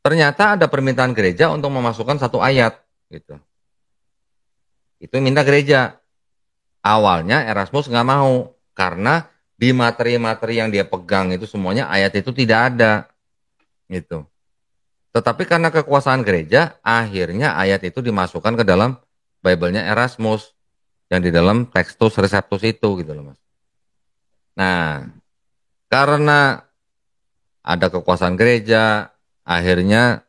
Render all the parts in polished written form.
Ternyata ada permintaan gereja untuk memasukkan satu ayat, gitu. Itu minta gereja. Awalnya Erasmus nggak mau, karena di materi-materi yang dia pegang itu semuanya ayat itu tidak ada, gitu. Tetapi karena kekuasaan gereja, akhirnya ayat itu dimasukkan ke dalam Bible-nya Erasmus, yang di dalam Textus Receptus itu, gitu loh Mas. Nah, karena ada kekuasaan gereja, akhirnya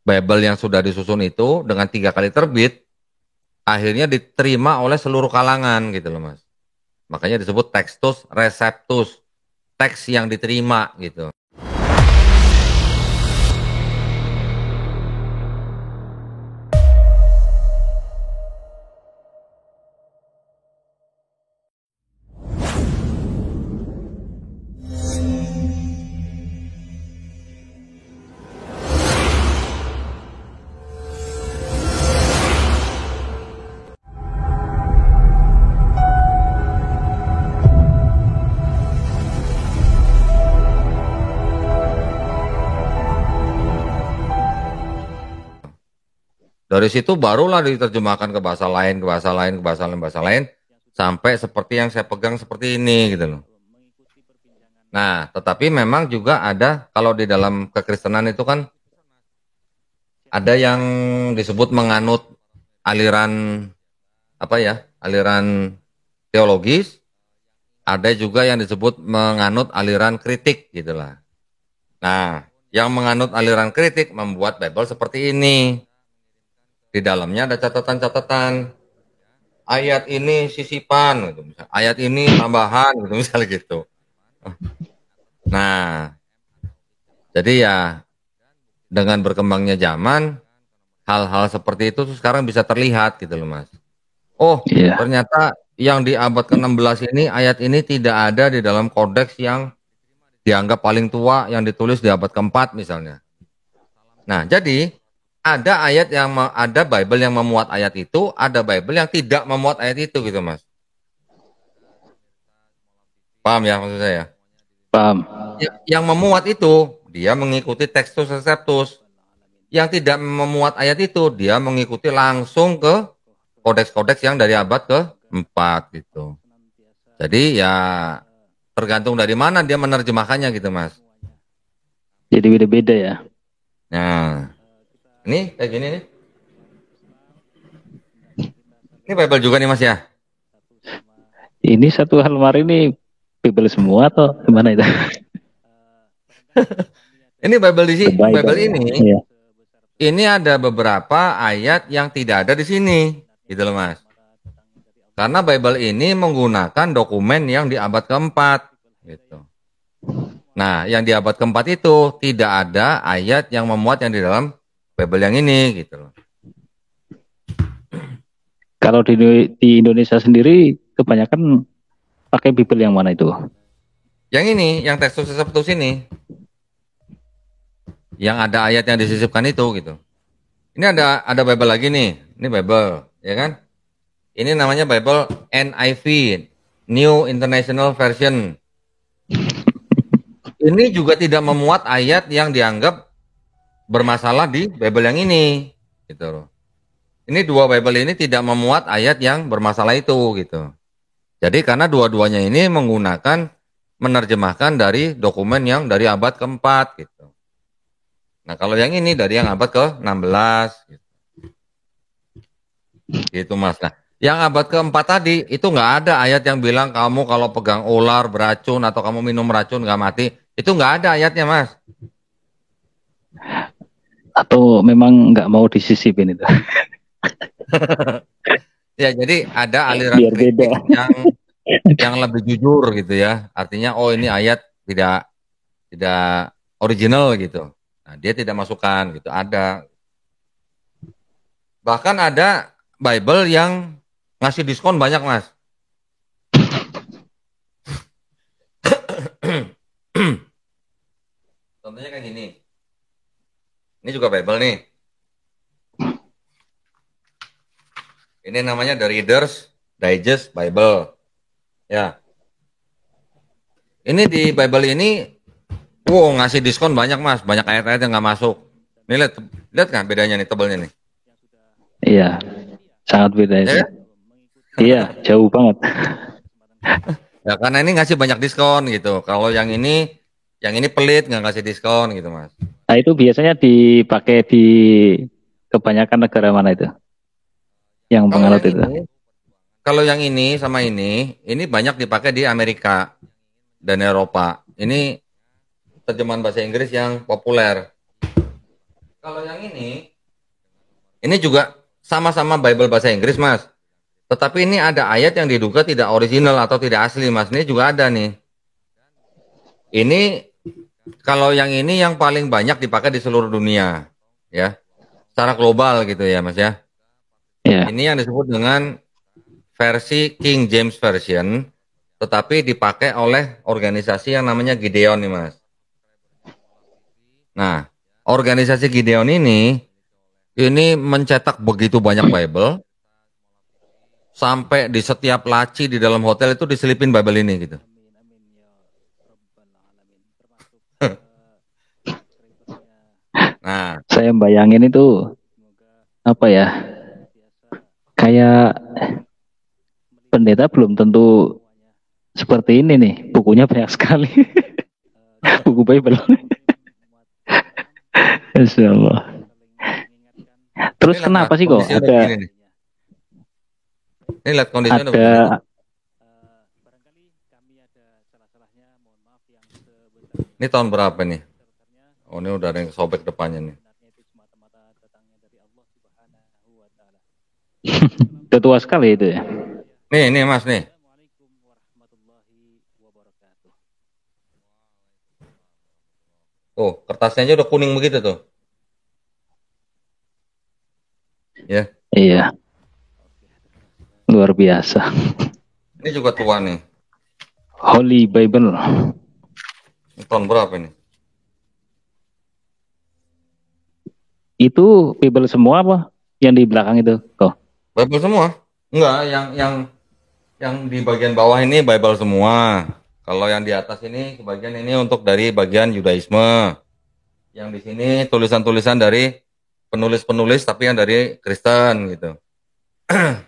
Bible yang sudah disusun itu dengan 3 kali terbit, akhirnya diterima oleh seluruh kalangan gitu loh Mas. Makanya disebut Textus Receptus, teks yang diterima gitu. Dari situ barulah diterjemahkan ke bahasa lain, ke bahasa lain, ke bahasa lain, bahasa lain, sampai seperti yang saya pegang seperti ini gitu loh. Nah, tetapi memang juga ada, kalau di dalam kekristenan itu kan ada yang disebut menganut aliran apa ya, aliran teologis, ada juga yang disebut menganut aliran kritik gitulah. Nah, yang menganut aliran kritik membuat Bible seperti ini. Di dalamnya ada catatan-catatan. Ayat ini sisipan, gitu. Ayat ini tambahan, gitu, misalnya gitu. Nah, jadi ya dengan berkembangnya zaman, hal-hal seperti itu tuh sekarang bisa terlihat gitu loh Mas. Oh, ternyata yang di abad ke-16 ini, ayat ini tidak ada di dalam kodeks yang dianggap paling tua yang ditulis di abad ke-4 misalnya. Nah, jadi ada ayat yang ada Bible yang memuat ayat itu, ada Bible yang tidak memuat ayat itu gitu, Mas. Paham ya maksud saya? Paham. Yang memuat itu dia mengikuti Textus Receptus. Yang tidak memuat ayat itu dia mengikuti langsung ke kodeks-kodeks yang dari abad ke-4 gitu. Jadi ya tergantung dari mana dia menerjemahkannya gitu, Mas. Jadi beda-beda ya. Nah, ini kayak gini nih. Ini Bible juga nih Mas ya. Ini satu lemari ini Bible semua atau gimana itu? Ini Bible di sini, Bible ya. ini, Ya. ini ada beberapa ayat yang tidak ada di sini, gitu loh Mas. Karena Bible ini menggunakan dokumen yang di abad ke-4, gitu. Nah, yang di abad ke-4 itu tidak ada ayat yang memuat yang di dalam Bible yang ini, gitu loh. Kalau di Indonesia sendiri kebanyakan pakai Bible yang mana itu? Yang ini, yang Textus Receptus ini, yang ada ayat yang disisipkan itu, gitu. Ini ada Bible lagi nih, ini Bible, ya kan? Ini namanya Bible NIV, New International Version. Ini juga tidak memuat ayat yang dianggap bermasalah di Bible yang ini, gitu loh. Ini dua Bible ini tidak memuat ayat yang bermasalah itu, gitu. Jadi karena dua-duanya ini menggunakan menerjemahkan dari dokumen yang dari abad ke-4, gitu. Nah kalau yang ini dari yang abad ke-16, gitu. Gitu Mas. Nah, yang abad ke-4 tadi itu nggak ada ayat yang bilang kamu kalau pegang ular beracun atau kamu minum racun nggak mati. Itu nggak ada ayatnya Mas. Atau memang nggak mau disisipin itu? Ya jadi ada aliran kritik yang lebih jujur gitu ya. Artinya oh ini ayat tidak original gitu. Nah, dia tidak masukkan gitu. Ada. Bahkan ada Bible yang ngasih diskon banyak Mas. Contohnya kayak gini. Ini juga Bible nih. Ini namanya The Reader's Digest Bible. Ya. Ini di Bible ini, ngasih diskon banyak Mas. Banyak ayat-ayat yang nggak masuk. Nih lihat, lihat kan bedanya nih tebelnya nih. Iya, sangat beda Ya itu. kan? Iya, jauh banget. Ya karena ini ngasih banyak diskon gitu. Kalau yang ini pelit nggak ngasih diskon gitu mas. Nah, itu biasanya dipakai di kebanyakan negara mana itu? Yang Kalau penganut yang itu. ini, kalau yang ini sama ini banyak dipakai di Amerika dan Eropa. Ini terjemahan bahasa Inggris yang populer. Kalau yang ini juga sama-sama Bible bahasa Inggris mas. Tetapi ini ada ayat yang diduga tidak original atau tidak asli mas. Ini juga ada nih. Ini kalau yang ini yang paling banyak dipakai di seluruh dunia, ya, secara global gitu ya mas ya. Ya, Ini yang disebut dengan versi King James Version, tetapi dipakai oleh organisasi yang namanya Gideon nih mas. Nah, organisasi Gideon ini mencetak begitu banyak Bible, sampai di setiap laci di dalam hotel itu diselipin Bible ini gitu. Nah, saya bayangin itu apa ya? Kayak pendeta belum tentu seperti ini nih. Bukunya banyak sekali. Buku Bible. Insya Allah. ini Terus lihat mas, kenapa sih kok kondisi udah begini nih. Ini lihat kondisinya udah begini. ada Ini tahun berapa nih? Oh, ini udah ada yang sobek depannya nih. udah tua sekali itu ya? Nih mas nih. Tuh, kertasnya aja udah kuning begitu tuh. Ya, Iya, luar biasa. ini juga tua nih. Holy Bible. Ini tahun berapa ini? Itu Bible semua apa? Yang di belakang itu? Kok? Bible semua? Enggak, yang di bagian bawah ini Bible semua. Kalau yang di atas ini sebagian ini untuk dari bagian Yudaisme. Yang di sini tulisan-tulisan dari penulis-penulis tapi yang dari Kristen gitu.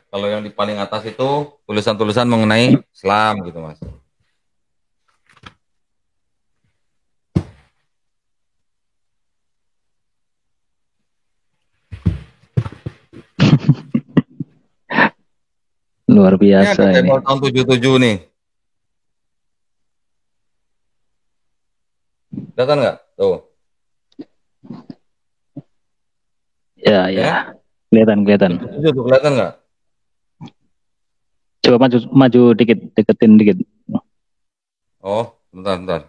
Kalau yang di paling atas itu tulisan-tulisan mengenai Islam gitu, Mas. Luar Ini ada biasa ini. Bible tahun 77 nih. Kelihatan nggak? Tuh, Ya, ya kan? ya. Kelihatan, kelihatan. 77 tuh kelihatan nggak? Coba maju, maju dikit, deketin dikit. Oh, bentar, bentar.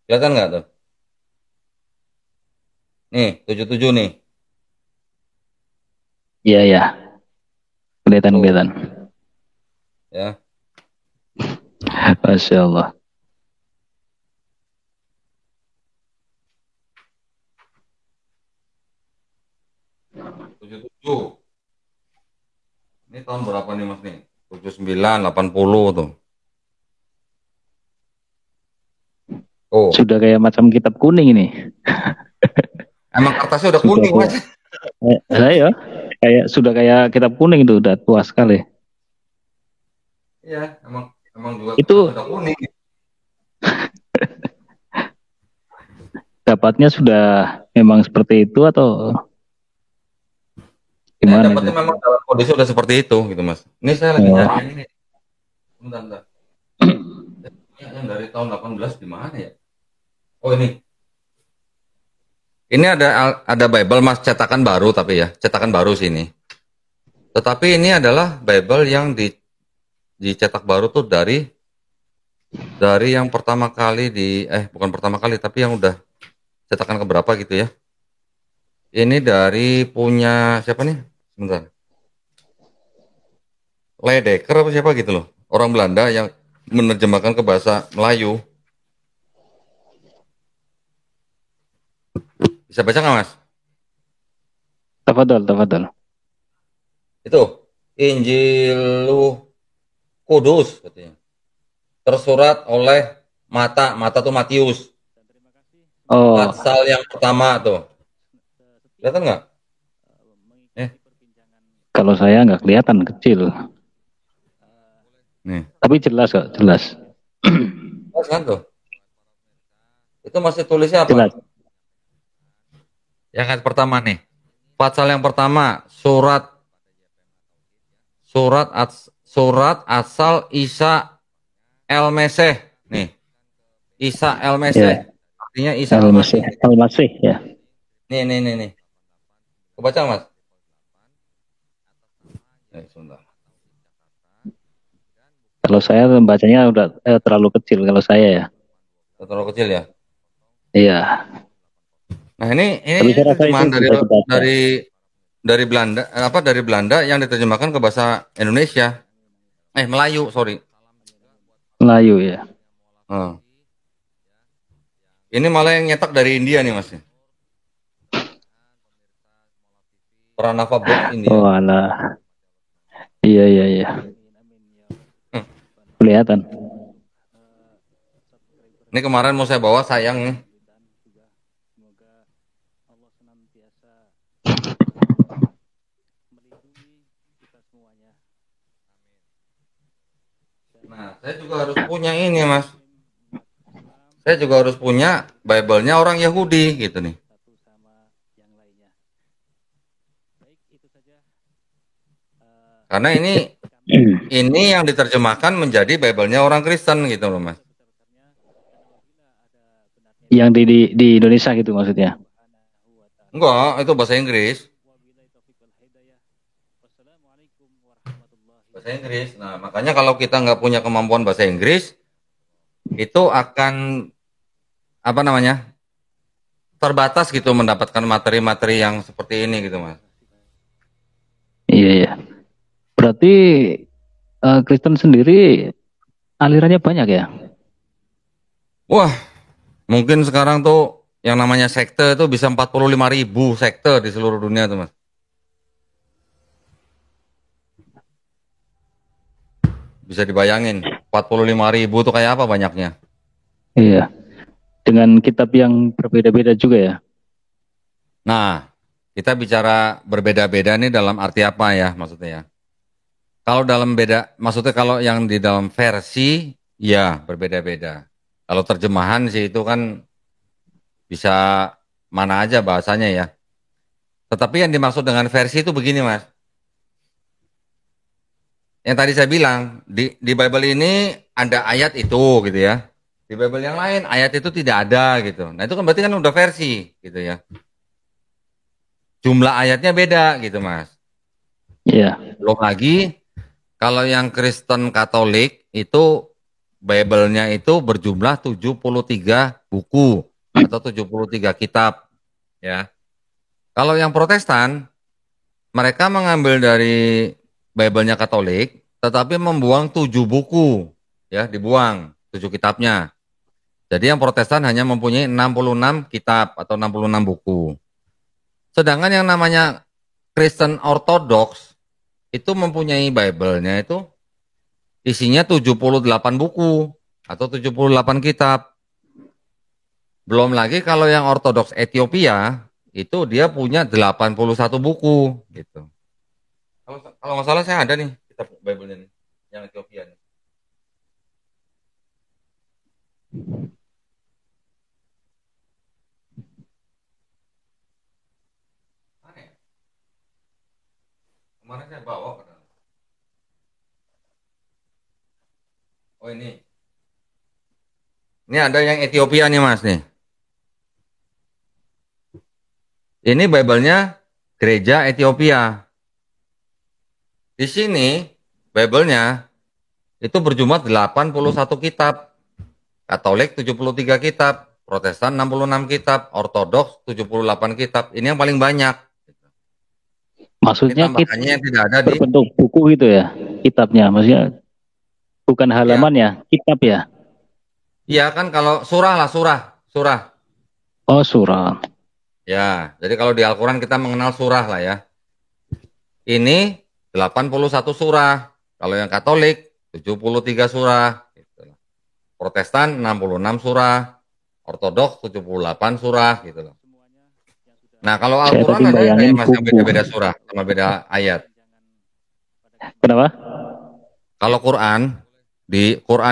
Kelihatan nggak tuh? Nih, 77 nih. Iya, ya. Kelihatan, Tuh, kelihatan. ya. Masya Allah. Tujuh tujuh. Ini tahun berapa nih, Mas nih? 79, 80 tuh. Oh, Sudah kayak macam kitab kuning ini. emang kertasnya udah Sudah kuning, tua. Mas. Saya kayak sudah kayak kitab kuning itu udah tua sekali. Iya, emang emang juga kertasnya Itu udah kuning. dapatnya sudah memang seperti itu atau Ini gimana itu? dapatnya memang dalam kondisi udah seperti itu gitu, Mas. Ini saya lagi nyari yang Oh, ini. Bentar, bentar. Yang dari tahun 18 di mana ya? Oh, ini. Ini ada Bible Mas cetakan baru tapi ya, cetakan baru sih ini. Tetapi ini adalah Bible yang dicetak baru tuh dari yang pertama kali bukan pertama kali tapi yang udah cetakan keberapa gitu ya. Ini dari punya siapa nih? Sebentar. Ledecker apa siapa gitu loh. Orang Belanda yang menerjemahkan ke bahasa Melayu. Bisa baca nggak Mas? tafadhol, tafadhol. Itu Injil Kudus katanya. Tersurat oleh Mata tuh Matius. Oh, Patsal yang pertama tuh. Kelihatan nggak? Eh, kalau saya nggak kelihatan kecil, nih. tapi jelas kok, jelas. Pas kan tuh. Itu masih tulisnya Jelas. apa? Yang ayat pertama nih. Patsal yang pertama, surat asal Isa El Mesih. Nih, Isa El Mesih. Ya, Artinya Isa Al Masih. Al-Masih ya. Nih. Kebaca Mas? Sebentar. Kalau saya bacanya udah terlalu kecil kalau saya ya. Terlalu kecil ya. Iya. Nah, ini Tapi saya rasa itu terjemahan bisa dibaca. dari Belanda dari Belanda yang diterjemahkan ke bahasa Indonesia. Melayu, sorry. Melayu ya. Oh. Ini malah yang nyetak dari India nih Mas. Pranava Books India. Oh alah. Iya. Hmm. Kelihatan. Ini kemarin mau saya bawa, sayang nih. Nah, saya juga harus punya ini Mas. Saya juga harus punya Bible-nya orang Yahudi gitu nih. Karena ini yang diterjemahkan menjadi Bible-nya orang Kristen gitu loh Mas. Yang di Indonesia gitu maksudnya. Enggak, itu bahasa Inggris. Bahasa Inggris. Nah, makanya kalau kita nggak punya kemampuan bahasa Inggris, itu akan apa namanya, terbatas gitu mendapatkan materi-materi yang seperti ini gitu Mas. Iya. Berarti Kristen sendiri alirannya banyak ya? Wah, mungkin sekarang tuh yang namanya sekte itu bisa 45.000 sekte di seluruh dunia tuh Mas. Bisa dibayangin, 45.000 tuh kayak apa banyaknya. Iya. Dengan kitab yang berbeda-beda juga ya? Nah, kita bicara berbeda-beda nih dalam arti apa ya maksudnya ya. Kalau dalam beda, maksudnya kalau yang di dalam versi, ya berbeda-beda. Kalau terjemahan sih itu kan bisa mana aja bahasanya ya. Tetapi yang dimaksud dengan versi itu begini Mas. Yang tadi saya bilang, di Bible ini ada ayat itu gitu ya. Di Bible yang lain ayat itu tidak ada gitu. Nah itu kan berarti kan udah versi gitu ya. Jumlah ayatnya beda gitu Mas. Iya. Belum lagi kalau yang Kristen Katolik itu Bible-nya itu berjumlah 73 buku atau 73 kitab ya. Kalau yang Protestan mereka mengambil dari Bible-nya Katolik tetapi membuang 7 buku ya, dibuang 7 kitabnya. Jadi yang Protestan hanya mempunyai 66 kitab atau 66 buku. Sedangkan yang namanya Kristen Orthodox itu mempunyai Bible-nya itu isinya 78 buku atau 78 kitab. Belum lagi kalau yang Ortodoks Ethiopia itu dia punya 81 buku gitu. Kalau nggak salah saya ada nih kitab Bible-nya nih, yang Ethiopia nih. Mana ya? Kemarin saya bawa padahal. Oh ini. Ini ada yang Ethiopia nih Mas nih. Ini Bible-nya Gereja Ethiopia. Di sini Bible-nya itu berjumlah 81 kitab. Katolik 73 kitab, Protestan 66 kitab, Ortodoks 78 kitab. Ini yang paling banyak. Ini Maksudnya tambahannya yang tidak ada di berbentuk buku gitu ya kitabnya. Maksudnya bukan ya. halaman ya, kitab ya. Iya kan kalau surah lah surah. Oh surah. Ya, jadi kalau di Al-Qur'an kita mengenal surah lah ya. Ini 81 surah. Kalau yang Katolik 73 surah gitu. Protestan 66 surah. Ortodoks 78 surah gitu loh. Nah, kalau Saya Al-Quran tadi ada nggak bayangin yang Mas yang buku. beda-beda surah sama beda ayat? Kenapa? Kalau Quran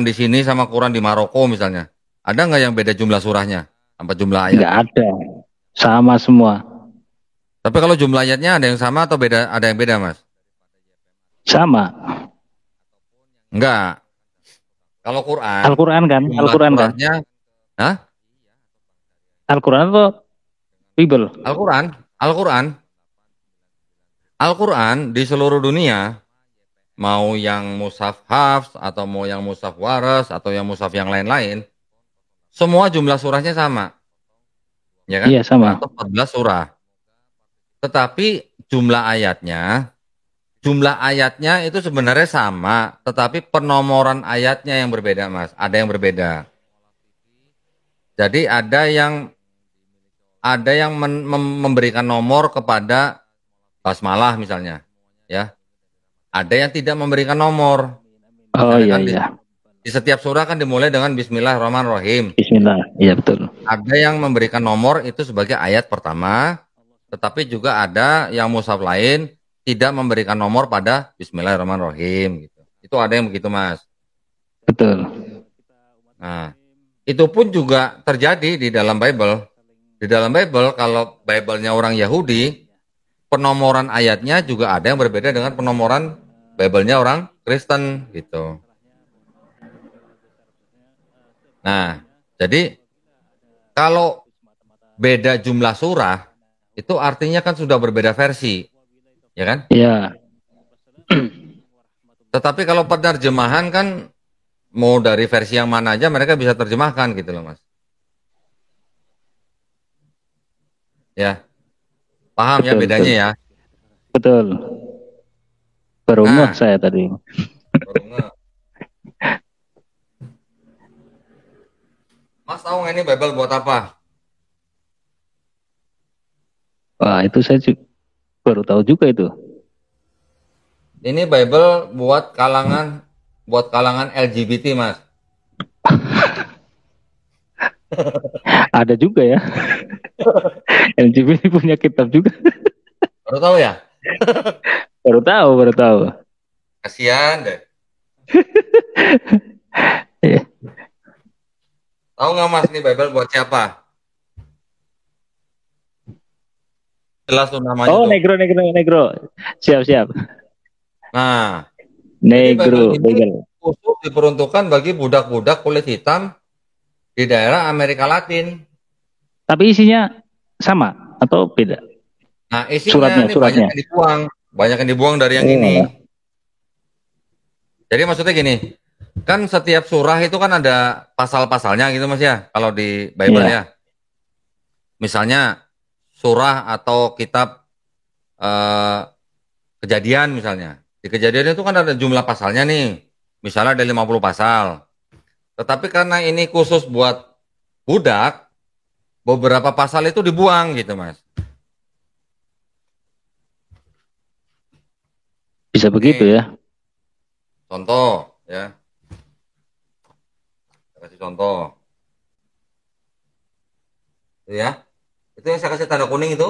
di sini sama Quran di Maroko misalnya, ada nggak yang beda jumlah surahnya sampai jumlah Nggak ayatnya? ada. Sama semua. Tapi kalau jumlah ayatnya ada yang sama atau beda? Ada yang beda, Mas? Sama. Enggak. Kalau Quran, Al-Quran kan? jumlah Al-Quran kan? surahnya, hah? Al-Quran atau Bible? Al-Quran, Al-Quran, Al-Quran di seluruh dunia, mau yang mushaf Hafs atau mau yang mushaf Waras atau yang mushaf yang lain-lain, semua jumlah surahnya sama, ya kan? Iya sama. 114 surah. Tetapi jumlah ayatnya itu sebenarnya sama, tetapi penomoran ayatnya yang berbeda, Mas. Ada yang berbeda. Jadi ada yang memberikan nomor kepada basmalah misalnya, ya. Ada yang tidak memberikan nomor. Oh Misalnya iya kan di, iya. di setiap surah kan dimulai dengan Bismillahirrahmanirrahim. Bismillah. Iya betul. Ada yang memberikan nomor itu sebagai ayat pertama, tetapi juga ada yang mushaf lain tidak memberikan nomor pada Bismillahirrahmanirrahim. Gitu. Itu ada yang begitu, Mas. Betul. Nah, itu pun juga terjadi di dalam Bible. Di dalam Bible, kalau Bible-nya orang Yahudi, penomoran ayatnya juga ada yang berbeda dengan penomoran Bible-nya orang Kristen gitu. Nah, jadi kalau beda jumlah surah, itu artinya kan sudah berbeda versi, ya kan? Iya. Tetapi kalau penerjemahan kan mau dari versi yang mana aja mereka bisa terjemahkan gitu loh, Mas. Ya, paham ya Betul bedanya betul. ya? Betul. Baru ngeh Nah, saya tadi. baru nge- Mas tahu nggak ini Bible buat apa? Wah itu saya baru tahu juga itu. Ini Bible buat kalangan LGBT, Mas. Ada juga ya. LGBT punya kitab juga. Baru tahu ya? Baru tahu, baru tahu. Kasihan deh. Iya. Tahu nggak Mas ini Bible buat siapa? Jelas tuh namanya Oh tuh. negro, negro, negro. Siap, siap. Nah, jadi Bible Negro, ini negro. khusus diperuntukkan bagi budak-budak kulit hitam di daerah Amerika Latin. Tapi isinya sama atau beda? Nah, isinya Suratnya, ini suratnya. banyak yang dibuang dari yang Oh, ini. alah. Jadi maksudnya gini, kan setiap surah itu kan ada pasal-pasalnya gitu Mas ya, kalau di Bible Iya, ya. Misalnya surah atau kitab eh, Kejadian misalnya. Di Kejadian itu kan ada jumlah pasalnya nih. Misalnya ada 50 pasal. Tetapi karena ini khusus buat budak, beberapa pasal itu dibuang gitu, Mas. bisa begitu Nih, ya. contoh ya. Saya kasih contoh. Itu ya. Itu yang saya kasih tanda kuning itu.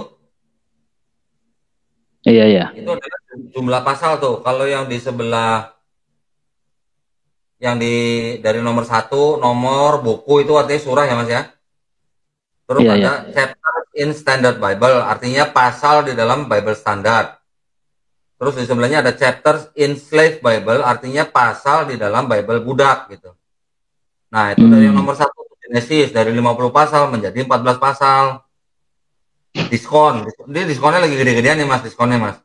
Iya, iya. Itu adalah jumlah pasal tuh. Kalau yang di sebelah yang dari nomor 1, nomor buku itu artinya surah ya Mas ya. Terus Iya, iya. ada chapter in standard Bible, artinya pasal di dalam Bible standar. Terus di sebelahnya ada chapters in slave Bible, artinya pasal di dalam Bible budak gitu. Nah, itu dari yang nomor 1 Genesis, dari 50 pasal menjadi 14 pasal. Diskon. Ini diskonnya lagi gede-gedean nih Mas, diskonnya Mas.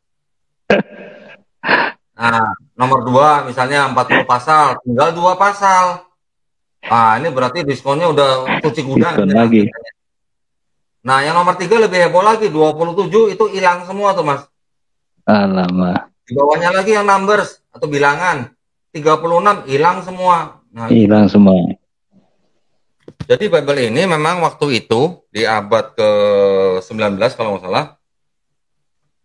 Nah, nomor 2 misalnya 40 pasal, tinggal 2 pasal. Ah, ini berarti diskonnya udah cuci gudang Diskon ini Mas. lagi. Nah, yang nomor 3 lebih heboh lagi, 27 itu hilang semua tuh Mas. Alamak. Di bawahnya lagi yang numbers atau bilangan. 36 hilang semua. Nah, Hilang semua. jadi Bible ini memang waktu itu di abad ke-19 kalau nggak salah.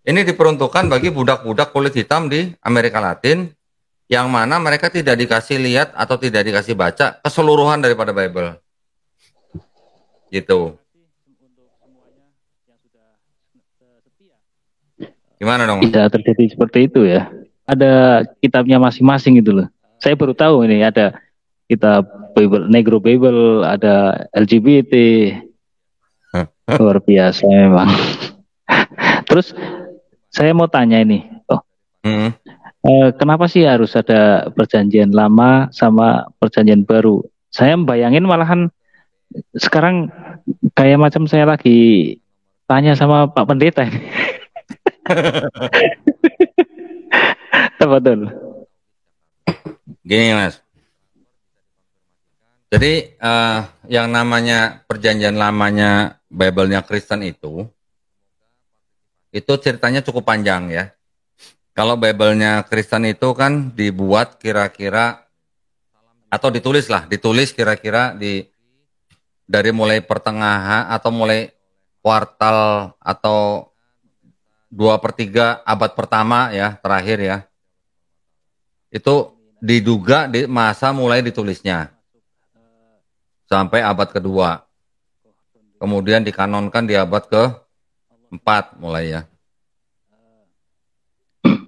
Ini diperuntukkan bagi budak-budak kulit hitam di Amerika Latin yang mana mereka tidak dikasih lihat atau tidak dikasih baca keseluruhan daripada Bible. Gitu. Gimana dong? Bisa terjadi seperti itu ya. Ada kitabnya masing-masing gitu loh. Saya baru tahu ini ada kitab Bible, Negro Bible, ada LGBT. Luar biasa memang. Terus saya mau tanya ini, Hmm. kenapa sih harus ada perjanjian lama sama perjanjian baru? Saya bayangin malahan sekarang kayak macam saya lagi tanya sama Pak Pendeta. Betul. Gini Mas. Jadi yang namanya perjanjian lamanya Bible-nya Kristen itu ceritanya cukup panjang ya. Kalau Bible-nya Kristen itu kan dibuat kira-kira atau ditulis kira-kira dari mulai pertengahan atau mulai kuartal atau 2/3 abad pertama ya terakhir ya. Itu diduga di masa mulai ditulisnya sampai abad kedua. Kemudian dikanonkan di abad ke-4 mulai ya.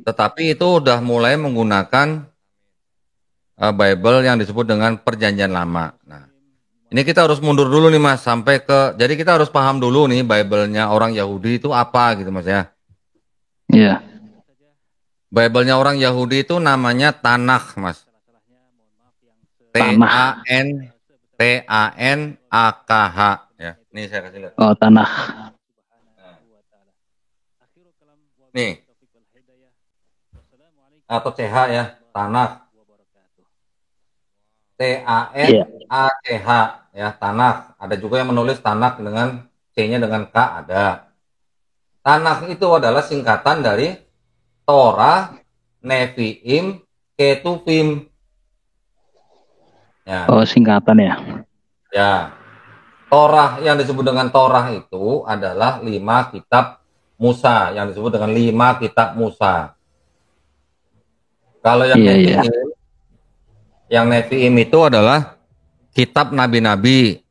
Tetapi itu udah mulai menggunakan Bible yang disebut dengan Perjanjian Lama. Nah, ini kita harus mundur dulu nih Mas sampai jadi kita harus paham dulu nih Bible-nya orang Yahudi itu apa gitu Mas ya. Iya. Bible-nya orang Yahudi itu namanya Tanakh Mas. Tanah. Tanakh ya. Ini saya kasih lihat. Oh, tanah. Nih. Atau CH ya, Tanakh. Tanach ya, Tanakh. Ada juga yang menulis Tanakh dengan C-nya dengan K ada. Tanakh itu adalah singkatan dari Torah, Nevi'im, Ketuvim. Ya. Oh, singkatan ya. Ya. Torah yang disebut dengan Torah itu adalah 5 kitab Musa, yang disebut dengan 5 kitab Musa. Kalau yang Nevi'im itu adalah kitab nabi-nabi.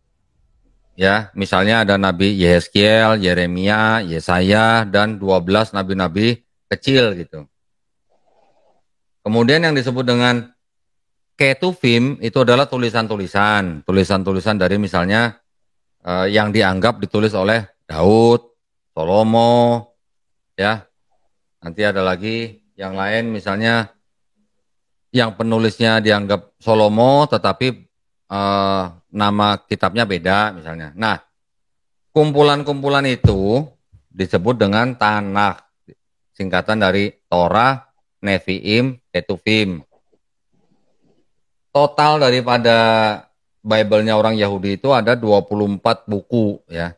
Ya, misalnya ada Nabi Yehezkiel, Yeremia, Yesaya, dan 12 nabi-nabi kecil gitu. Kemudian yang disebut dengan Ketuvim itu adalah tulisan-tulisan dari misalnya yang dianggap ditulis oleh Daud, Salomo, ya. Nanti ada lagi yang lain misalnya yang penulisnya dianggap Salomo tetapi nama kitabnya beda misalnya. Nah, kumpulan-kumpulan itu disebut dengan Tanakh, singkatan dari Torah, Nevi'im, Ketuvim. Total daripada Bible-nya orang Yahudi itu ada 24 buku ya.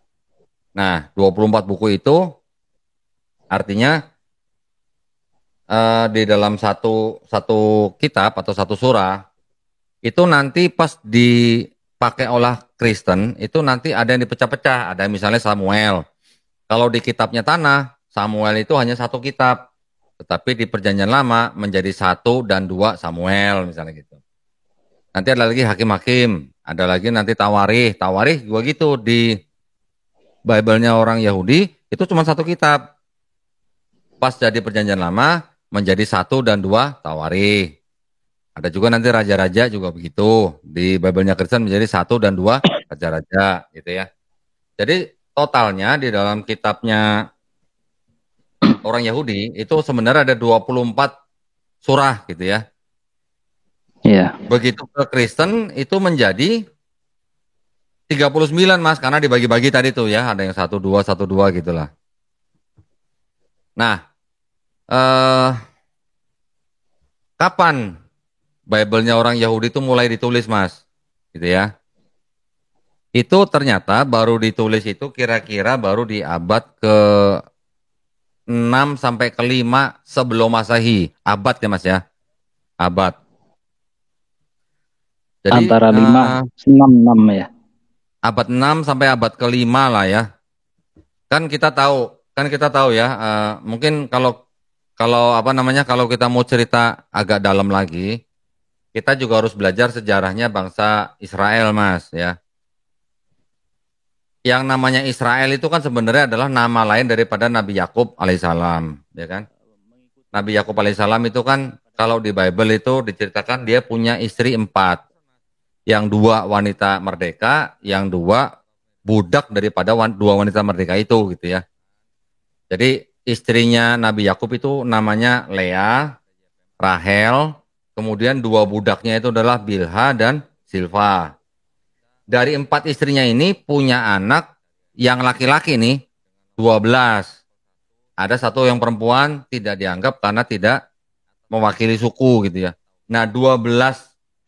Nah, 24 buku itu artinya di dalam satu kitab atau satu surah itu nanti pas dipakai oleh Kristen itu nanti ada yang dipecah-pecah. Ada misalnya Samuel. Kalau di kitabnya Tanakh, Samuel itu hanya satu kitab. Tetapi di Perjanjian Lama menjadi 1 dan 2 Samuel misalnya gitu. Nanti ada lagi Hakim-Hakim, ada lagi nanti Tawarikh juga gitu di Bible-nya orang Yahudi itu cuma satu kitab. Pas jadi Perjanjian Lama menjadi 1 dan 2 Tawarikh. Ada juga nanti raja-raja juga begitu di Bible-nya Kristen menjadi 1 dan 2 raja-raja gitu ya. Jadi totalnya di dalam kitabnya orang Yahudi itu sebenarnya ada 24 surah gitu ya. Iya. Begitu ke Kristen itu menjadi 39 Mas, karena dibagi-bagi tadi tuh ya, ada yang 1, 2 gitulah. Nah, kapan Bible-nya orang Yahudi itu mulai ditulis Mas? Gitu ya. Itu ternyata baru ditulis itu kira-kira baru di abad ke-6 sampai ke-5 sebelum Masehi. Abad ya Mas ya. Abad. Jadi, antara 5, 6 ya. Abad 6 sampai abad ke-5 lah ya. Kan kita tahu ya, mungkin kalau kalau kita mau cerita agak dalam lagi, kita juga harus belajar sejarahnya bangsa Israel Mas ya. yang namanya Israel itu kan sebenarnya adalah nama lain daripada Nabi Yakub alaihissalam, ya kan? Nabi Yakub alaihissalam itu kan kalau di Bible itu diceritakan dia punya istri 4, yang 2 wanita merdeka, yang 2 budak daripada 2 wanita merdeka itu gitu ya. Jadi istrinya Nabi Yakub itu namanya Lea, Rahel, kemudian 2 budaknya itu adalah Bilha dan Silva. Dari 4 istrinya ini punya anak yang laki-laki nih 12. Ada 1 yang perempuan tidak dianggap karena tidak mewakili suku gitu ya. Nah 12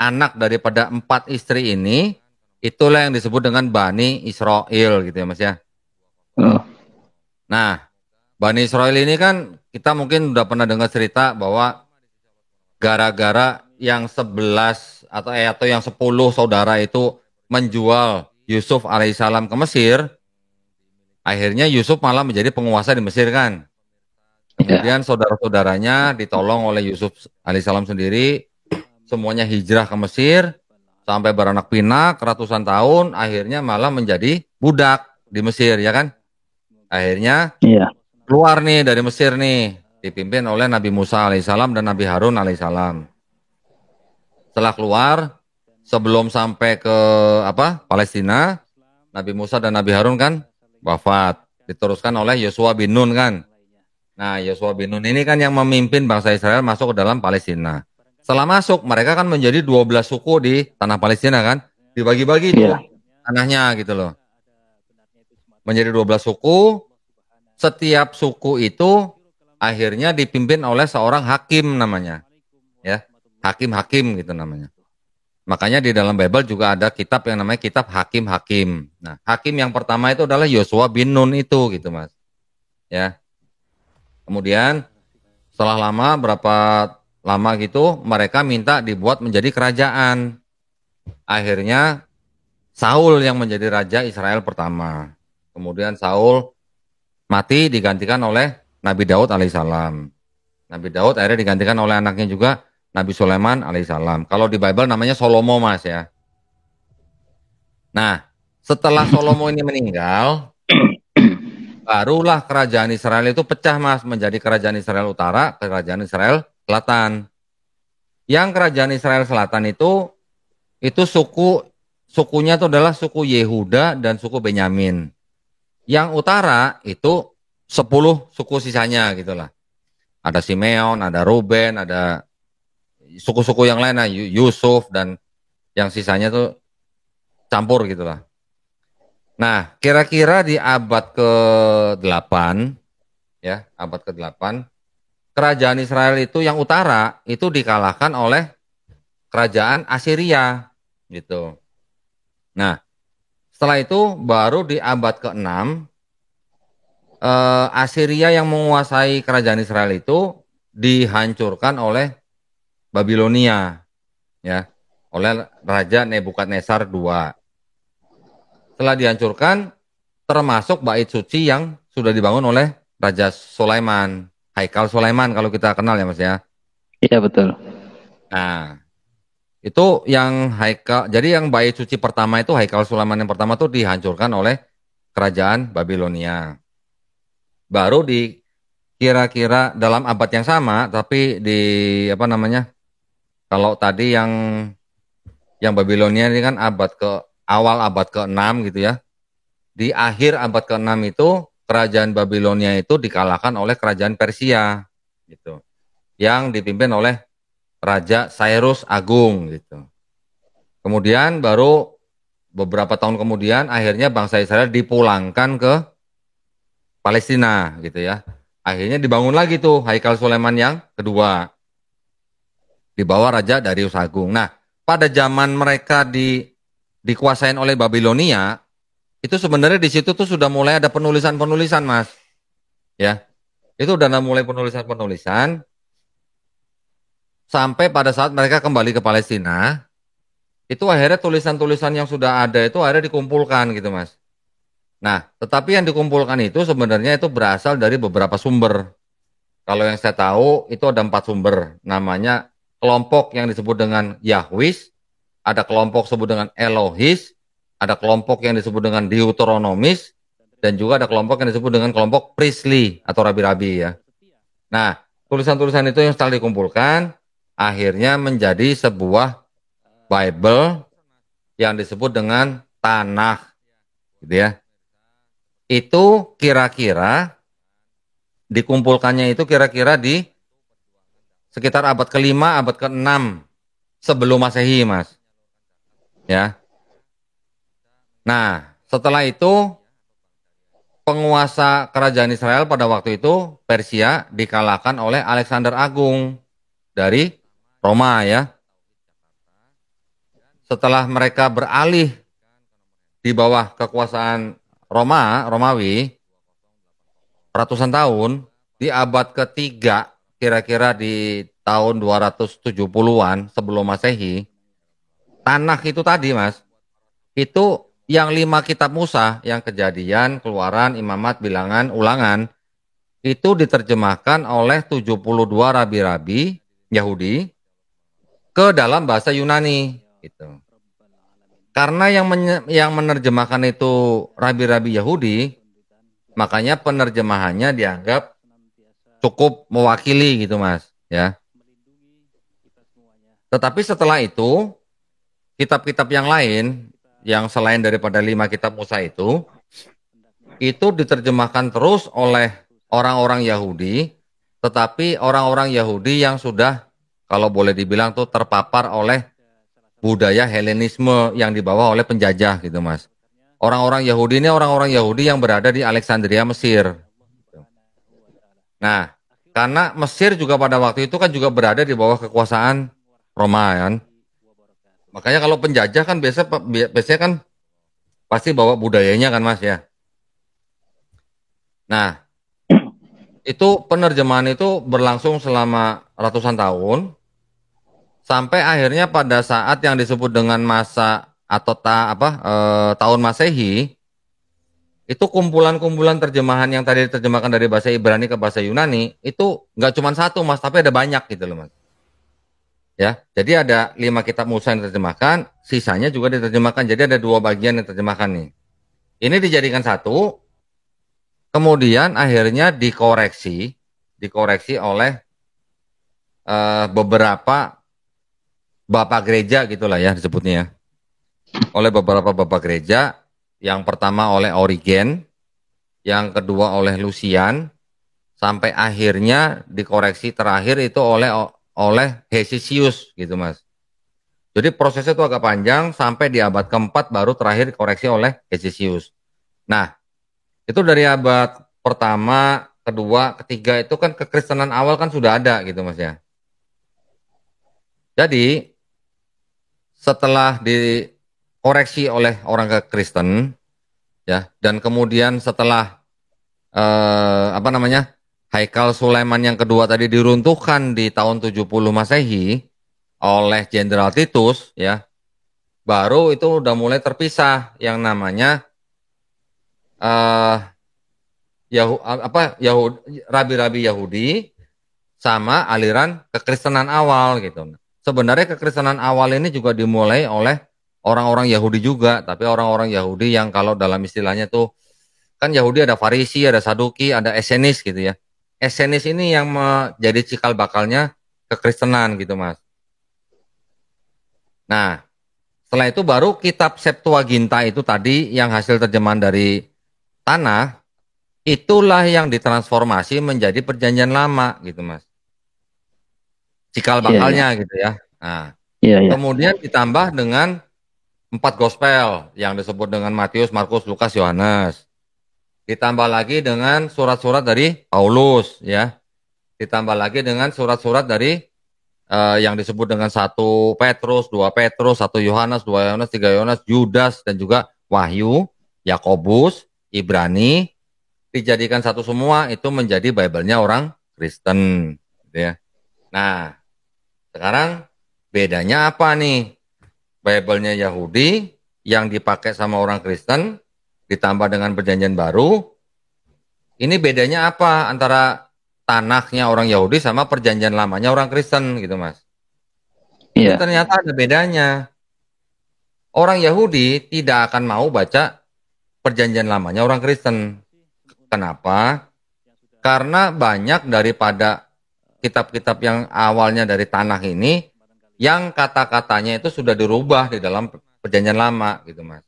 anak daripada 4 istri ini itulah yang disebut dengan Bani Israel gitu ya Mas ya. Oh. Nah Bani Israel ini kan kita mungkin udah pernah dengar cerita bahwa gara-gara yang 11 atau yang 10 saudara itu menjual Yusuf alaihissalam ke Mesir, akhirnya Yusuf malah menjadi penguasa di Mesir kan. Kemudian saudara-saudaranya ditolong oleh Yusuf alaihissalam sendiri, semuanya hijrah ke Mesir, sampai beranak pinak ratusan tahun, akhirnya malah menjadi budak di Mesir ya kan. Akhirnya keluar nih dari Mesir nih, dipimpin oleh Nabi Musa alaihissalam dan Nabi Harun alaihissalam. Setelah keluar, sebelum sampai ke Palestina, Nabi Musa dan Nabi Harun kan wafat, diteruskan oleh Yosua bin Nun kan. Nah, Yosua bin Nun ini kan yang memimpin bangsa Israel masuk ke dalam Palestina. Setelah masuk, mereka kan menjadi 12 suku di tanah Palestina kan, dibagi-bagi tuh tanahnya gitu loh. Menjadi 12 suku, setiap suku itu akhirnya dipimpin oleh seorang hakim namanya. Ya, hakim-hakim gitu namanya. Makanya di dalam Bible juga ada kitab yang namanya kitab Hakim-Hakim. Nah, hakim yang pertama itu adalah Yosua bin Nun itu gitu, Mas. Ya. Kemudian setelah berapa lama gitu, mereka minta dibuat menjadi kerajaan. Akhirnya Saul yang menjadi raja Israel pertama. Kemudian Saul mati digantikan oleh Nabi Daud alaihissalam. Nabi Daud akhirnya digantikan oleh anaknya juga Nabi Sulaiman alaihissalam. Kalau di Bible namanya Salomo Mas ya. Nah, setelah Salomo ini meninggal, barulah kerajaan Israel itu pecah Mas, menjadi kerajaan Israel Utara, kerajaan Israel Selatan. Yang kerajaan Israel Selatan itu sukunya itu adalah suku Yehuda dan suku Benyamin. Yang utara itu 10 suku sisanya gitulah. Ada Simeon, ada Ruben, ada suku-suku yang lain, Yusuf dan yang sisanya tuh campur gitulah. Nah, kira-kira di abad ke-8 ya, abad ke-8 kerajaan Israel itu yang utara itu dikalahkan oleh kerajaan Assyria gitu. Nah, setelah itu baru di abad ke-6 Assyria yang menguasai kerajaan Israel itu dihancurkan oleh Babilonia ya, oleh Raja Nebukadnezar II. Setelah dihancurkan, termasuk bait suci yang sudah dibangun oleh Raja Sulaiman, Haikal Sulaiman kalau kita kenal ya Mas ya. Iya betul. Nah, itu yang Haikal, jadi yang bait suci pertama itu Haikal Sulaiman yang pertama itu dihancurkan oleh kerajaan Babilonia. Baru di kira-kira dalam abad yang sama, tapi di kalau tadi yang Babilonia ini kan awal abad ke-6 gitu ya. Di akhir abad ke-6 itu kerajaan Babilonia itu dikalahkan oleh kerajaan Persia gitu. Yang dipimpin oleh Raja Cyrus Agung gitu. Kemudian baru beberapa tahun kemudian akhirnya bangsa Israel dipulangkan ke Palestina gitu ya. Akhirnya dibangun lagi tuh Haikal Sulaiman yang kedua. Di bawah Raja Darius Agung. Nah, pada zaman mereka dikuasain oleh Babilonia, itu sebenarnya di situ tuh sudah mulai ada penulisan-penulisan, Mas. Ya. Itu udah mulai penulisan-penulisan sampai pada saat mereka kembali ke Palestina, itu akhirnya tulisan-tulisan yang sudah ada itu akhirnya dikumpulkan gitu, Mas. Nah, tetapi yang dikumpulkan itu sebenarnya itu berasal dari beberapa sumber. Kalau yang saya tahu itu ada 4 sumber. Namanya kelompok yang disebut dengan Yahwis, ada kelompok disebut dengan Elohis, ada kelompok yang disebut dengan Deuteronomis, dan juga ada kelompok yang disebut dengan kelompok Priestly atau rabi-rabi ya. Nah, tulisan-tulisan itu yang setelah dikumpulkan, akhirnya menjadi sebuah Bible yang disebut dengan Tanakh, gitu ya. Itu kira-kira dikumpulkannya itu kira-kira di sekitar abad ke-5, abad ke-6 sebelum Masehi, Mas. Ya. Nah, setelah itu penguasa kerajaan Israel pada waktu itu Persia dikalahkan oleh Alexander Agung dari Roma ya. Setelah mereka beralih di bawah kekuasaan Romawi ratusan tahun di abad ketiga kira-kira di tahun 270-an sebelum Masehi, Tanakh itu tadi Mas, itu yang 5 kitab Musa, yang Kejadian, Keluaran, Imamat, Bilangan, Ulangan, itu diterjemahkan oleh 72 rabi-rabi Yahudi ke dalam bahasa Yunani gitu. Karena yang menerjemahkan itu rabi-rabi Yahudi, makanya penerjemahannya dianggap cukup mewakili gitu Mas, ya. Tetapi setelah itu, kitab-kitab yang lain yang selain daripada 5 kitab Musa itu diterjemahkan terus oleh orang-orang Yahudi, tetapi orang-orang Yahudi yang sudah kalau boleh dibilang tuh terpapar oleh budaya Helenisme yang dibawa oleh penjajah gitu Mas. Orang-orang Yahudi ini orang-orang Yahudi yang berada di Alexandria, Mesir. Nah, karena Mesir juga pada waktu itu kan juga berada di bawah kekuasaan Roma kan. Makanya kalau penjajah kan biasanya kan pasti bawa budayanya kan Mas ya. Nah, itu penerjemahan itu berlangsung selama ratusan tahun sampai akhirnya pada saat yang disebut dengan masa atau tahun Masehi, itu kumpulan-kumpulan terjemahan yang tadi diterjemahkan dari bahasa Ibrani ke bahasa Yunani itu nggak cuma satu Mas, tapi ada banyak gitu loh Mas. Ya, jadi ada 5 kitab Musa yang diterjemahkan, sisanya juga diterjemahkan. Jadi ada 2 bagian yang diterjemahkan nih. Ini dijadikan satu, kemudian akhirnya dikoreksi oleh beberapa bapak gereja gitulah ya disebutnya ya. Oleh beberapa bapak gereja, yang pertama oleh Origen, yang kedua oleh Lucian, sampai akhirnya dikoreksi terakhir itu oleh Hesisius gitu Mas. Jadi prosesnya itu agak panjang sampai di abad keempat baru terakhir dikoreksi oleh Hesisius. Nah, itu dari abad pertama, kedua, ketiga itu kan kekristenan awal kan sudah ada gitu Mas ya. Jadi setelah dikoreksi oleh orang Kristen ya, dan kemudian setelah Haikal Sulaiman yang kedua tadi diruntuhkan di tahun 70 Masehi oleh Jenderal Titus ya, baru itu udah mulai terpisah yang namanya rabi-rabi Yahudi sama aliran kekristenan awal gitu. Sebenarnya kekristenan awal ini juga dimulai oleh orang-orang Yahudi juga, tapi orang-orang Yahudi yang kalau dalam istilahnya tuh kan Yahudi ada Farisi, ada Saduki, ada Esenis gitu ya. Esenis ini yang menjadi cikal bakalnya kekristenan gitu Mas. Nah, setelah itu baru kitab Septuaginta itu tadi yang hasil terjemahan dari Tanakh, itulah yang ditransformasi menjadi Perjanjian Lama gitu Mas. Cikal bakalnya gitu ya. Nah, kemudian ditambah dengan 4 gospel yang disebut dengan Matius, Markus, Lukas, Yohanes. Ditambah lagi dengan surat-surat dari Paulus ya. Ditambah lagi dengan surat-surat dari yang disebut dengan 1 Petrus, 2 Petrus, 1 Yohanes, 2 Yohanes, 3 Yohanes, Yudas dan juga Wahyu, Yakobus, Ibrani, dijadikan satu semua itu menjadi Bible-nya orang Kristen gitu ya. Nah, sekarang bedanya apa nih? Bible-nya Yahudi yang dipakai sama orang Kristen ditambah dengan Perjanjian Baru. Ini bedanya apa antara Tanakhnya orang Yahudi sama Perjanjian Lamanya orang Kristen gitu Mas? Ini ternyata ada bedanya. Orang Yahudi tidak akan mau baca perjanjian lamanya orang Kristen. Kenapa? Karena banyak daripada kitab-kitab yang awalnya dari tanah ini, yang kata-katanya itu sudah dirubah di dalam perjanjian lama, gitu Mas.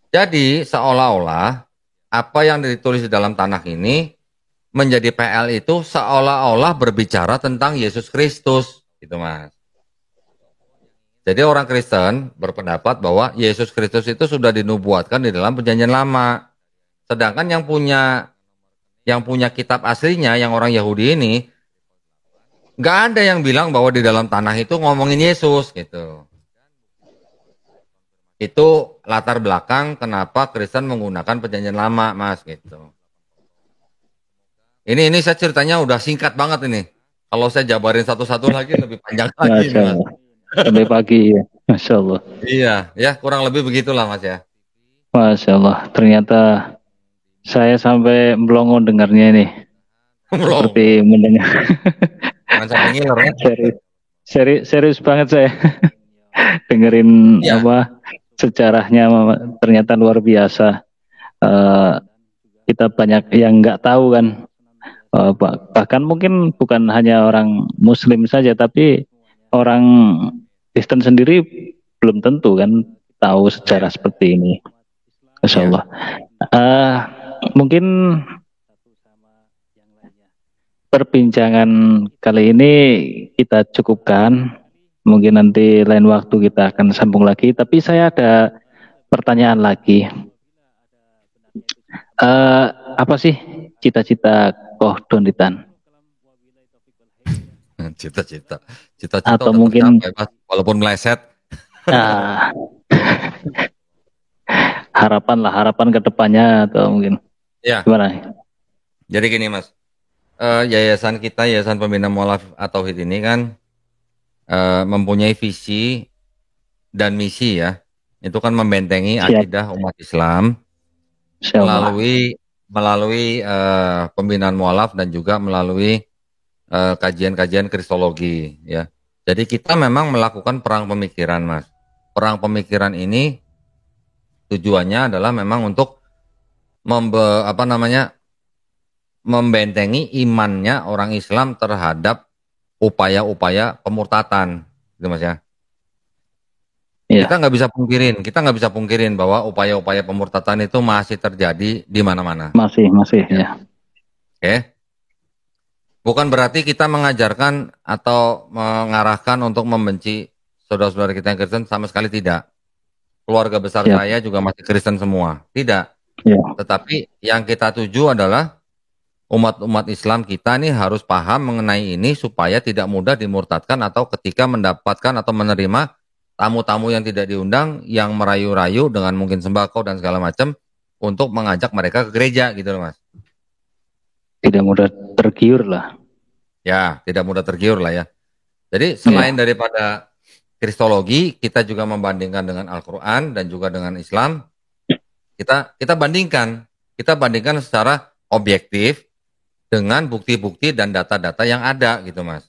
Jadi seolah-olah apa yang ditulis di dalam tanah ini menjadi PL itu seolah-olah berbicara tentang Yesus Kristus, gitu Mas. Jadi orang Kristen berpendapat bahwa Yesus Kristus itu sudah dinubuatkan di dalam perjanjian lama. Sedangkan yang punya kitab aslinya, yang orang Yahudi ini, nggak ada yang bilang bahwa di dalam tanah itu ngomongin Yesus gitu. Itu latar belakang kenapa Kristen menggunakan perjanjian lama, Mas, gitu. Ini saya ceritanya udah singkat banget ini. Kalau saya jabarin satu-satu lagi lebih panjang lagi, Masya Mas. Allah. Sampai pagi ya. Masya Allah. Iya, ya kurang lebih begitulah, Mas ya. Masya Allah. Ternyata saya sampai melongo dengarnya ini. Belum. Seperti mendengar. Jangan sampai ngiler ya. Serius banget saya. Dengerin Iya. sejarahnya ternyata luar biasa. Kita banyak yang nggak tahu kan. Bahkan mungkin bukan hanya orang Muslim saja, tapi orang Kristen sendiri belum tentu kan tahu sejarah seperti ini. Masya Allah. Mungkin perbincangan kali ini kita cukupkan. Mungkin nanti lain waktu kita akan sambung lagi. Tapi saya ada pertanyaan lagi. Apa sih cita-cita Koh Donitan? Cita-cita Atau udah mungkin tercapai, Mas, walaupun meleset. harapan ke depannya atau mungkin Ya. gimana? Jadi gini, Mas. Yayasan kita, Yayasan Pembina Mualaf At-Tauhid ini kan mempunyai visi dan misi ya. Itu kan membentengi akidah umat Islam melalui pembinaan mualaf dan juga melalui kajian-kajian kristologi ya. Jadi kita memang melakukan perang pemikiran, Mas. Perang pemikiran ini tujuannya adalah memang untuk membentengi imannya orang Islam terhadap upaya-upaya pemurtatan, gitu Mas ya. Ya. Kita nggak bisa pungkirin bahwa upaya-upaya pemurtatan itu masih terjadi di mana-mana. Masih ya. Oke. Bukan berarti kita mengajarkan atau mengarahkan untuk membenci saudara-saudara kita yang Kristen, sama sekali tidak. Keluarga besar saya juga masih Kristen semua, tidak. Ya. Tetapi yang kita tuju adalah umat-umat Islam kita nih harus paham mengenai ini supaya tidak mudah dimurtadkan atau ketika mendapatkan atau menerima tamu-tamu yang tidak diundang, yang merayu-rayu dengan mungkin sembako dan segala macam untuk mengajak mereka ke gereja gitu loh, Mas. Tidak mudah tergiur lah. Ya, tidak mudah tergiur lah ya. Jadi selain daripada kristologi, kita juga membandingkan dengan Al-Quran dan juga dengan Islam. Kita bandingkan secara objektif dengan bukti-bukti dan data-data yang ada gitu, Mas.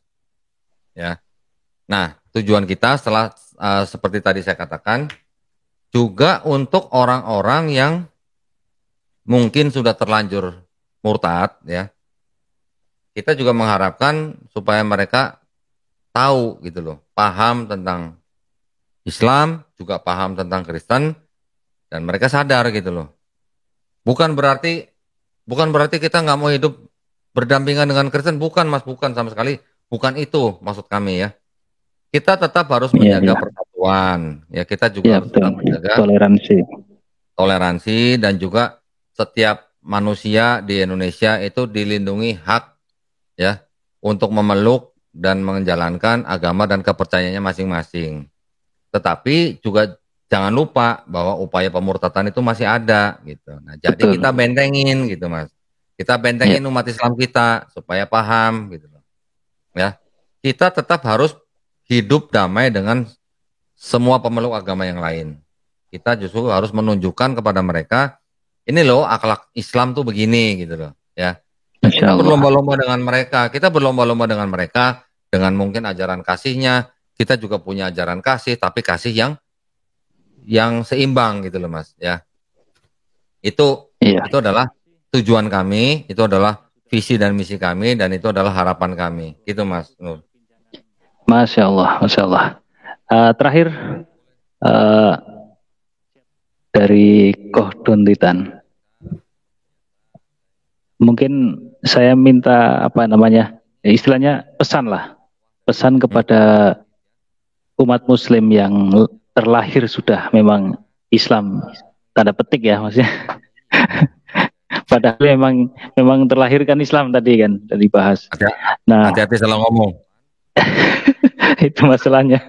Ya. Nah, tujuan kita setelah seperti tadi saya katakan juga untuk orang-orang yang mungkin sudah terlanjur murtad ya. Kita juga mengharapkan supaya mereka tahu gitu loh, paham tentang Islam, juga paham tentang Kristen, dan mereka sadar gitu loh. Bukan berarti kita nggak mau hidup berdampingan dengan Kristen, bukan Mas, bukan sama sekali, bukan itu maksud kami ya. Kita tetap harus menjaga persatuan, ya kita juga harus tetap menjaga toleransi dan juga setiap manusia di Indonesia itu dilindungi hak ya untuk memeluk dan menjalankan agama dan kepercayaannya masing-masing. Tetapi juga jangan lupa bahwa upaya pemurtatan itu masih ada gitu. Nah, jadi kita bentengin gitu, Mas. Kita bentengin umat Islam kita supaya paham gitu loh. Ya. Kita tetap harus hidup damai dengan semua pemeluk agama yang lain. Kita justru harus menunjukkan kepada mereka, ini loh akhlak Islam tuh begini gitu loh, ya. Kita berlomba-lomba dengan mereka, dengan mungkin ajaran kasihnya. Kita juga punya ajaran kasih, tapi kasih yang yang seimbang gitu loh Mas ya. Itu Iya. itu adalah tujuan kami, itu adalah visi dan misi kami, dan itu adalah harapan kami. Gitu Mas Nur. Masya Allah, Masya Allah. Terakhir eh, dari Koh Dontitan, mungkin saya minta apa namanya, istilahnya pesan lah, pesan kepada umat Muslim yang terlahir sudah memang Islam, tanda petik ya maksudnya. Padahal memang terlahir kan Islam tadi kan dibahas. Nah, Hati-hati salah ngomong. itu masalahnya.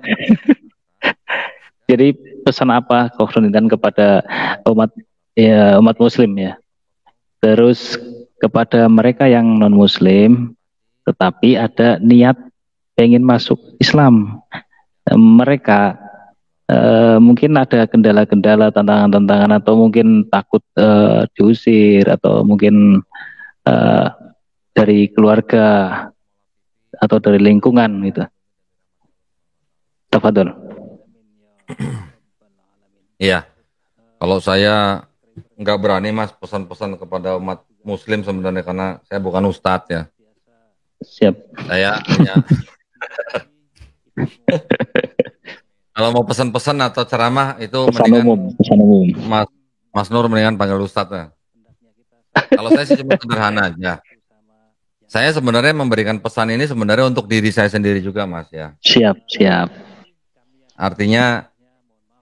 Jadi pesan apa Koh Dontitan kepada umat umat Muslim ya? Terus kepada mereka yang non Muslim tetapi ada niat pengen masuk Islam, mereka mungkin ada kendala-kendala, tantangan-tantangan, atau mungkin takut diusir, atau mungkin eh, dari keluarga atau dari lingkungan gitu. Tafadhol. Iya. Kalau saya nggak berani Mas pesan-pesan kepada umat Muslim sebenarnya, karena saya bukan ustadz ya. Siap. Saya hanya kalau mau pesan-pesan atau ceramah itu Pesan umum. Mas Nur mendingan panggil ustadz ya. Kalau saya sih cuma sederhana aja. Saya sebenarnya memberikan pesan ini sebenarnya untuk diri saya sendiri juga Mas ya. Siap. Artinya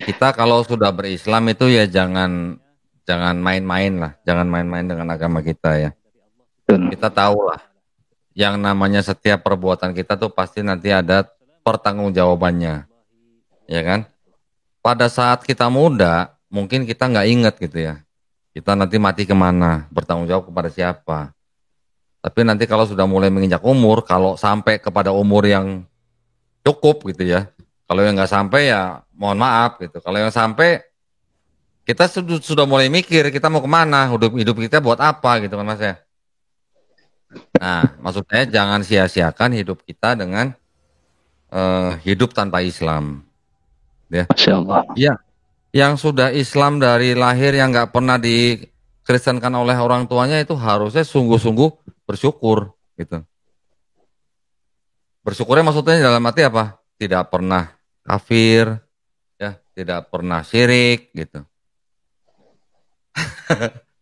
kita kalau sudah berislam itu ya jangan main-main lah, jangan main-main dengan agama kita ya. Betul. Kita tahu lah, yang namanya setiap perbuatan kita tuh pasti nanti ada pertanggungjawabannya, ya kan? Pada saat kita muda, mungkin kita nggak inget gitu ya. Kita nanti mati kemana, bertanggung jawab kepada siapa. Tapi nanti kalau sudah mulai menginjak umur, kalau sampai kepada umur yang cukup gitu ya, kalau yang nggak sampai ya mohon maaf gitu. Kalau yang sampai, kita sudah mulai mikir kita mau kemana, hidup kita buat apa gitu kan Mas ya. Nah, maksud saya jangan sia-siakan hidup kita dengan hidup tanpa Islam. Ya. Masya Allah. Ya, yang sudah Islam dari lahir yang nggak pernah dikristenkan oleh orang tuanya itu harusnya sungguh-sungguh bersyukur gitu. Bersyukurnya maksudnya dalam arti apa? Tidak pernah kafir, ya, tidak pernah syirik gitu.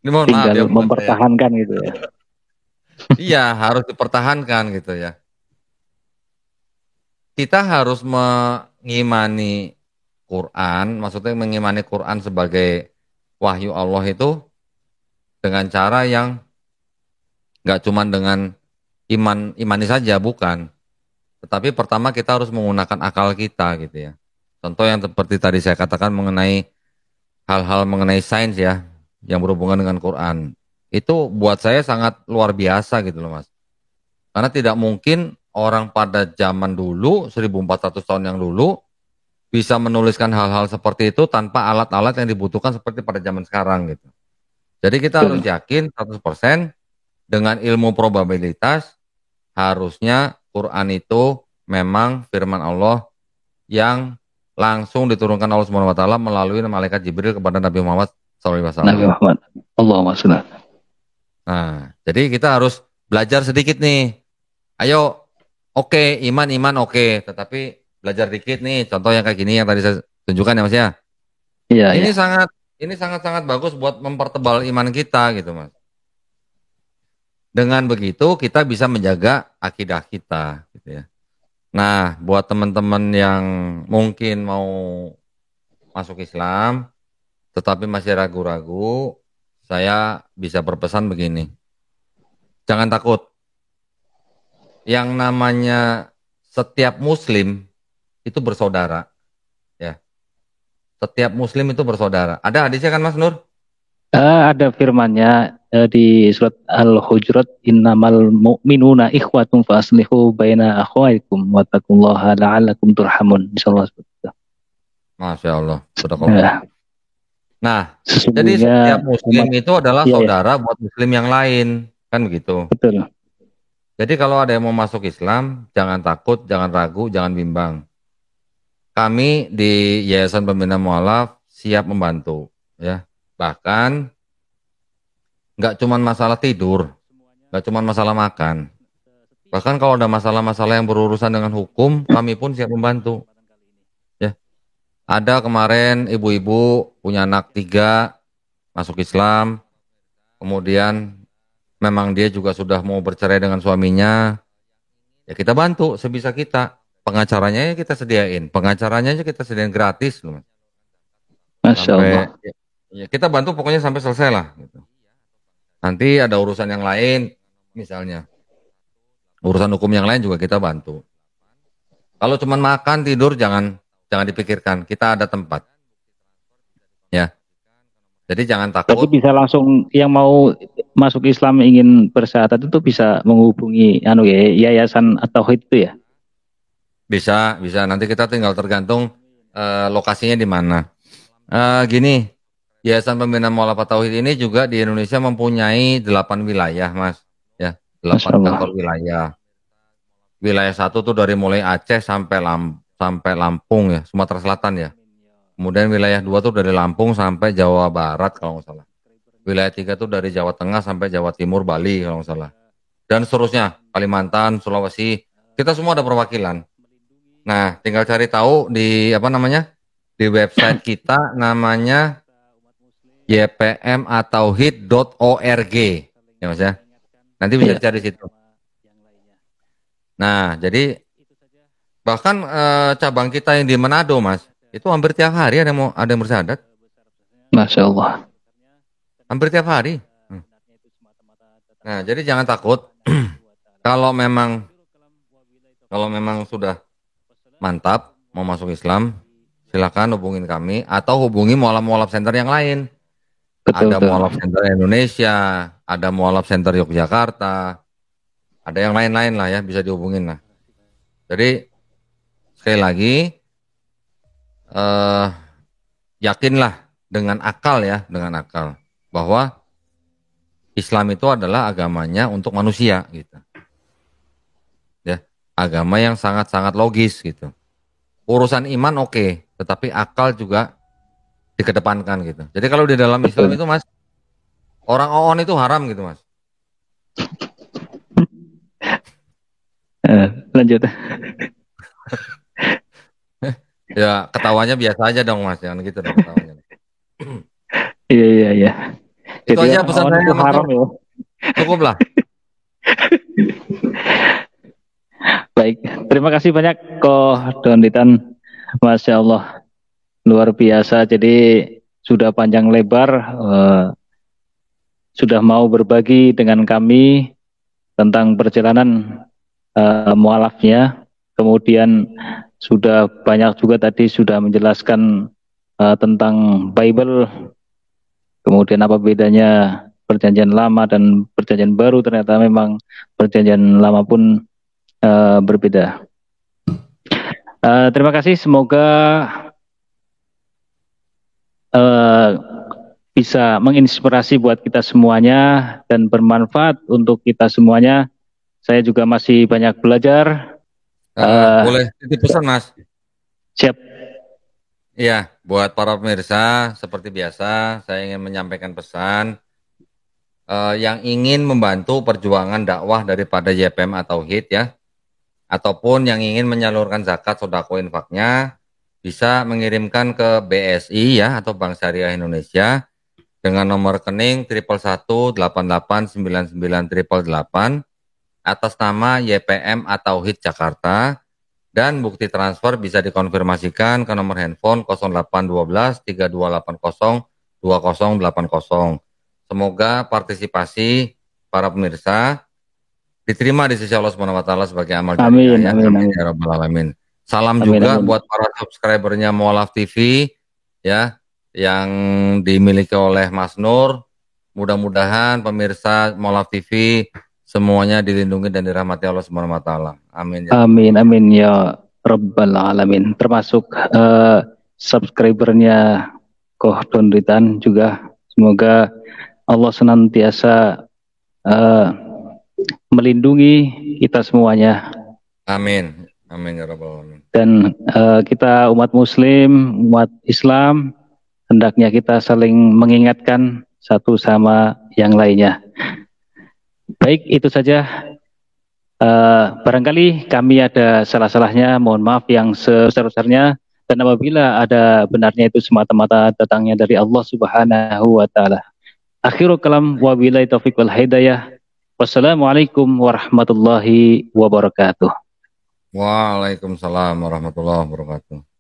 Ini mohon maaf ya, mempertahankan gitu ya. Iya, harus dipertahankan gitu ya. Kita harus mengimani Quran, maksudnya mengimani Quran sebagai wahyu Allah itu dengan cara yang nggak cuma dengan imani saja, bukan. Tetapi pertama kita harus menggunakan akal kita gitu ya. Contoh yang seperti tadi saya katakan mengenai hal-hal mengenai sains ya, yang berhubungan dengan Quran. Itu buat saya sangat luar biasa gitu loh Mas. Karena tidak mungkin orang pada zaman dulu, 1400 tahun yang dulu, bisa menuliskan hal-hal seperti itu tanpa alat-alat yang dibutuhkan seperti pada zaman sekarang gitu. Jadi kita harus yakin 100% dengan ilmu probabilitas, harusnya Quran itu memang firman Allah yang langsung diturunkan Allah Subhanahu wa taala melalui malaikat Jibril kepada Nabi Muhammad SAW. Nabi Muhammad. Allahumma shalli. Nah, jadi kita harus belajar sedikit nih. Ayo, oke, iman oke, tetapi belajar dikit nih. Contoh yang kayak gini yang tadi saya tunjukkan ya Mas ya. Iya, Ini sangat bagus buat mempertebal iman kita gitu Mas. Dengan begitu kita bisa menjaga akidah kita gitu ya. Nah, buat teman-teman yang mungkin mau masuk Islam tetapi masih ragu-ragu, saya bisa berpesan begini. Jangan takut. Yang namanya setiap muslim itu bersaudara. Ya. Setiap muslim itu bersaudara. Ada hadisnya kan Mas Nur? Ada firmannya di surat Al-Hujurat, innamal mu'minuna ikhwatum fa aslihu baina akhwaikum wattaqullaha la'allakum turhamun. Insyaallah seperti itu. Masya Allah. Nah, jadi setiap muslim itu adalah saudara buat muslim yang lain, kan begitu. Betul. Jadi kalau ada yang mau masuk Islam, jangan takut, jangan ragu, jangan bimbang. Kami di Yayasan Pembina Mu'alaf siap membantu ya. Bahkan nggak cuma masalah tidur, nggak cuma masalah makan. Bahkan kalau ada masalah-masalah yang berurusan dengan hukum, kami pun siap membantu. Ya, ada kemarin ibu-ibu punya anak 3 masuk Islam, kemudian memang dia juga sudah mau bercerai dengan suaminya, ya kita bantu sebisa kita. Pengacaranya ya kita sediain, pengacaranya aja kita sediain gratis loh, Mas. Masya Allah. Sampai ya kita bantu pokoknya sampai selesai lah. Gitu. Nanti ada urusan yang lain, misalnya urusan hukum yang lain juga kita bantu. Kalau cuma makan tidur jangan dipikirkan, kita ada tempat. Ya, jadi jangan Berarti takut. bisa langsung yang mau masuk Islam ingin bersyahadat itu bisa menghubungi yayasan atau itu ya? Bisa, bisa. Nanti kita tinggal tergantung lokasinya di mana. Gini, Yayasan Pembinaan Mu'allafat Tauhid ini juga di Indonesia mempunyai 8 wilayah, Mas. Ya, 8 kantor wilayah. Wilayah 1 tuh dari mulai Aceh sampai Lampung ya, Sumatera Selatan ya. Kemudian wilayah 2 tuh dari Lampung sampai Jawa Barat kalau nggak salah. Wilayah 3 tuh dari Jawa Tengah sampai Jawa Timur, Bali kalau nggak salah. Dan seterusnya, Kalimantan, Sulawesi, kita semua ada perwakilan. Nah, tinggal cari tahu di apa namanya? Di website kita namanya ypmatauhid.org. Ya Mas ya. Nanti bisa dicari situ. Nah, jadi bahkan cabang kita yang di Manado, Mas, itu hampir tiap hari ada yang bersyahadat. Masya Allah. Hampir tiap hari. Nah, jadi jangan takut. Kalau memang sudah mantap mau masuk Islam, silakan hubungin kami atau hubungi mualaf-mualaf center yang lain. Ada mualaf center Indonesia, ada mualaf center Yogyakarta, ada yang lain-lain lah ya, bisa dihubungin lah. Jadi sekali lagi yakinlah dengan akal ya, dengan akal bahwa Islam itu adalah agamanya untuk manusia gitu. Ya, agama yang sangat-sangat logis gitu. Urusan iman oke, tetapi akal juga dikedepankan gitu. Jadi kalau di dalam Islam itu Mas, orang on itu haram gitu Mas. Lanjut. Ya ketawanya biasa aja dong Mas, jangan gitu dong ketawanya. Iya. Itu Jadi aja pesan saya Mas. Haram ya. Cukup lah. Baik, terima kasih banyak Ko Donditan, Masya Allah, luar biasa. Jadi sudah panjang lebar, sudah mau berbagi dengan kami tentang perjalanan mualafnya. Kemudian sudah banyak juga tadi sudah menjelaskan tentang Bible, kemudian apa bedanya perjanjian lama dan perjanjian baru. Ternyata memang perjanjian lama pun berbeda. Terima kasih, semoga bisa menginspirasi buat kita semuanya dan bermanfaat untuk kita semuanya. Saya juga masih banyak belajar. Boleh titip pesan Mas? Siap. Iya, buat para pemirsa seperti biasa saya ingin menyampaikan pesan yang ingin membantu perjuangan dakwah daripada YPM atau Tauhid ya, ataupun yang ingin menyalurkan zakat sedekah infaknya bisa mengirimkan ke BSI ya atau Bank Syariah Indonesia dengan nomor rekening 111889988 atas nama YPM atau Tauhid Jakarta. Dan bukti transfer bisa dikonfirmasikan ke nomor handphone 0812 3280 2080. Semoga partisipasi para pemirsa diterima di sisi Allah Subhanahu wa taala sebagai amal jariah. Amin ya rabbal alamin. Salam juga buat para subscribernya Mu'allaf TV ya yang dimiliki oleh Mas Nur. Mudah-mudahan pemirsa Mu'allaf TV semuanya dilindungi dan dirahmati Allah Subhanahu wa taala. Amin ya. Amin ya rabbal alamin. Termasuk subscribernya Koh Donditan juga. Semoga Allah senantiasa melindungi kita semuanya. Amin. Amin ya rabbal alamin. Dan kita umat muslim, umat Islam hendaknya kita saling mengingatkan satu sama yang lainnya. Baik, itu saja. Barangkali kami ada salah-salahnya, mohon maaf yang sebesar-besarnya, dan apabila ada benarnya itu semata-mata datangnya dari Allah Subhanahu wa taala. Akhirul kalam, wabillahi taufiq wal hidayah. Wassalamualaikum warahmatullahi wabarakatuh. Waalaikumsalam warahmatullahi wabarakatuh.